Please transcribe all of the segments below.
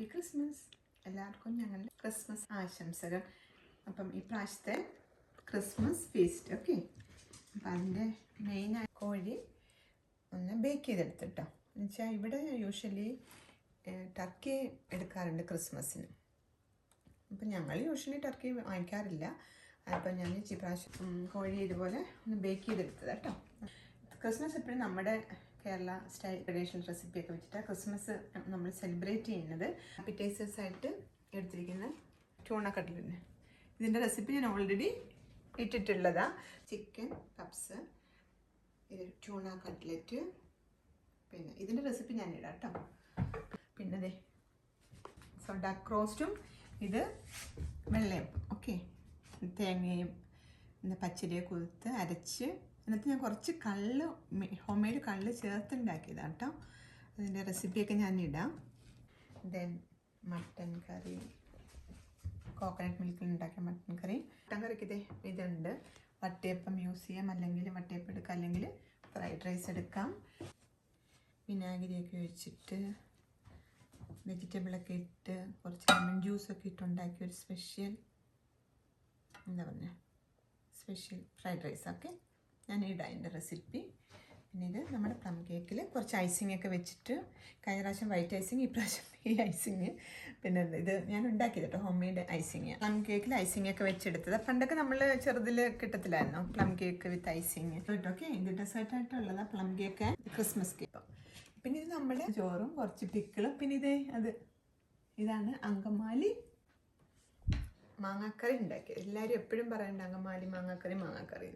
Happy Christmas. എല്ലാവർക്കും ഞങ്ങളുടെ Christmas ആശംസകൾ. അപ്പം ഈ പ്രാവശ്യത്തെ ക്രിസ്മസ് ഫീസ്റ്റ് ഓക്കെ. അപ്പം അതിൻ്റെ മെയിനായ കോഴി ഒന്ന് ബേക്ക് ചെയ്തെടുത്തിട്ടോ. എന്നുവെച്ചാൽ ഇവിടെ യൂഷ്വലി ടർക്കി എടുക്കാറുണ്ട് ക്രിസ്മസിന്. അപ്പം ഞങ്ങൾ യൂഷ്വലി ടർക്കി വാങ്ങിക്കാറില്ല. അപ്പം ഞാൻ ഈ പ്രാവശ്യം കോഴി ഇതുപോലെ ഒന്ന് ബേക്ക് ചെയ്തെടുത്തത് കേട്ടോ. ക്രിസ്മസ് എപ്പോഴും നമ്മുടെ കേരള സ്റ്റൈൽ ട്രഡീഷണൽ റെസിപ്പിയൊക്കെ വെച്ചിട്ട് ക്രിസ്മസ് നമ്മൾ സെലിബ്രേറ്റ് ചെയ്യുന്നത്. അപ്പിറ്റൈസേഴ്സ് ആയിട്ട് എടുത്തിരിക്കുന്ന ട്യൂണ കട്ട്ലറ്റ്. ഇതിൻ്റെ റെസിപ്പി ഞാൻ ഓൾറെഡി ഇട്ടിട്ടുള്ളതാണ്. ചിക്കൻ പപ്സ്, ഇത് ട്യൂണ കട്ട്ലറ്റ്, പിന്നെ ഇതിൻ്റെ റെസിപ്പി ഞാൻ ഇടാം കേട്ടോ. പിന്നെ അതെ ഡക്ക് റോസ്റ്റും, ഇത് വെള്ളയപ്പം ഓക്കെ. തേങ്ങയും പച്ചരിയെ കുതിർത്ത് അരച്ച് അതിനകത്ത് ഞാൻ കുറച്ച് കള്ള്, ഹോം മെയ്ഡ് കള്ള് ചേർത്തുണ്ടാക്കിയതാണ് കേട്ടോ. അതിൻ്റെ റെസിപ്പിയൊക്കെ ഞാൻ ഇടാം. ദെൻ മട്ടൻ കറി, കോക്കനട്ട് മിൽക്കിൽ ഉണ്ടാക്കിയ മട്ടൻ കറി. മട്ടൻ കറിക്ക് ഇതുണ്ട്. വട്ടയപ്പം യൂസ് ചെയ്യാം, അല്ലെങ്കിൽ വട്ടയപ്പം എടുക്കാം, അല്ലെങ്കിൽ ഫ്രൈഡ് റൈസ് എടുക്കാം. വിനാഗിരിയൊക്കെ ഒഴിച്ചിട്ട് വെജിറ്റബിളൊക്കെ ഇട്ട് കുറച്ച് ലെമൺ ജ്യൂസൊക്കെ ഇട്ടുണ്ടാക്കിയ ഒരു special special fried rice okay. ഞാൻ ഇടാം അതിൻ്റെ റെസിപ്പി. പിന്നെ ഇത് നമ്മുടെ പ്ലം കേക്കിൽ കുറച്ച് ഐസിങ് ഒക്കെ വെച്ചിട്ട്, കഴിഞ്ഞ പ്രാവശ്യം വൈറ്റ് ഐസിങ്, ഈ പ്രാവശ്യം ഈ ഐസിങ്. പിന്നെ ഇത് ഞാൻ ഉണ്ടാക്കിയത് കേട്ടോ, ഹോം മെയ്ഡ് ഐസിങ്. പ്ലം കേക്കിൽ ഐസിങ് ഒക്കെ വെച്ചെടുത്തത്. പണ്ടൊക്കെ നമ്മൾ ചെറുതിൽ കിട്ടത്തില്ലായിരുന്നു plum cake with icing okay. ഇത് ഡെസേർട്ടായിട്ടുള്ളതാണ് പ്ലം കേക്ക്, ക്രിസ്മസ് കേക്ക്. പിന്നെ ഇത് നമ്മുടെ ചോറും കുറച്ച് പിക്കിളും. പിന്നെ ഇതാണ് അങ്കമാലി മാങ്ങാക്കറി ഉണ്ടാക്കിയത്. എല്ലാവരും എപ്പോഴും പറയണ്ട അങ്കമാലി മാങ്ങാക്കറി.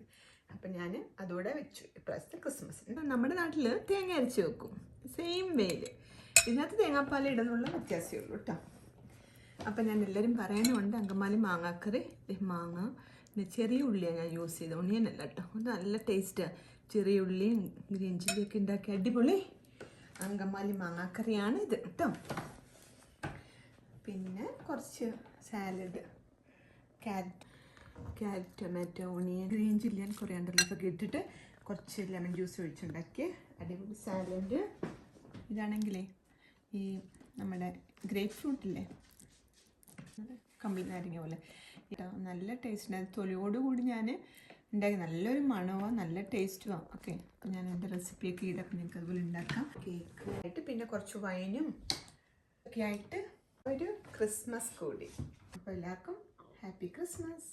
അപ്പം ഞാൻ അതോടെ വെച്ചു ഇപ്രാവശ്യത്തെ ക്രിസ്മസിന്. നമ്മുടെ നാട്ടിൽ തേങ്ങ അരച്ച് വെക്കും സെയിം വേയിൽ. ഇതിനകത്ത് തേങ്ങാപ്പാൽ ഇടുന്നുള്ള വ്യത്യാസമേ ഉള്ളൂ കേട്ടോ. അപ്പം ഞാൻ എല്ലാവരും പറയാനുണ്ട് അങ്കമാലി മാങ്ങാക്കറി. മാങ്ങ പിന്നെ ചെറിയ ഉള്ളിയാണ് ഞാൻ യൂസ് ചെയ്തത്, ഒണിയനല്ല കേട്ടോ. അത് നല്ല ടേസ്റ്റാണ്. ചെറിയ ഉള്ളിയും ഗ്രീൻ ചില്ലിയൊക്കെ ഉണ്ടാക്കി അടിപൊളി അങ്കമാലി മാങ്ങാക്കറിയാണ് ഇത് കേട്ടോ. പിന്നെ കുറച്ച് salad, carrot, tomato, onion, green chilli, coriander ലീഫൊക്കെ ഇട്ടിട്ട് കുറച്ച് ലെമൺ ജ്യൂസ് ഒഴിച്ചുണ്ടാക്കി അടിപൊളി സാലഡ്. ഇതാണെങ്കിലേ ഈ നമ്മുടെ ഗ്രേപ്പ് ഫ്രൂട്ടില്ലേ, കമ്പി നാരങ്ങ പോലെ കേട്ടോ, നല്ല ടേസ്റ്റ്. തൊലിയോടുകൂടി ഞാൻ ഉണ്ടാക്കി, നല്ലൊരു മണമാണ്, നല്ല ടേസ്റ്റുമാണ് ഓക്കെ. അപ്പം ഞാൻ എൻ്റെ റെസിപ്പിയൊക്കെ ഇടപ്പം നിങ്ങൾക്ക് അതുപോലെ ഉണ്ടാക്കാം. കേക്ക് ആയിട്ട് പിന്നെ കുറച്ച് വൈനും ഒക്കെ ആയിട്ട് ഒരു ക്രിസ്മസ് കൂടി. അപ്പോൾ എല്ലാവർക്കും ഹാപ്പി ക്രിസ്മസ്.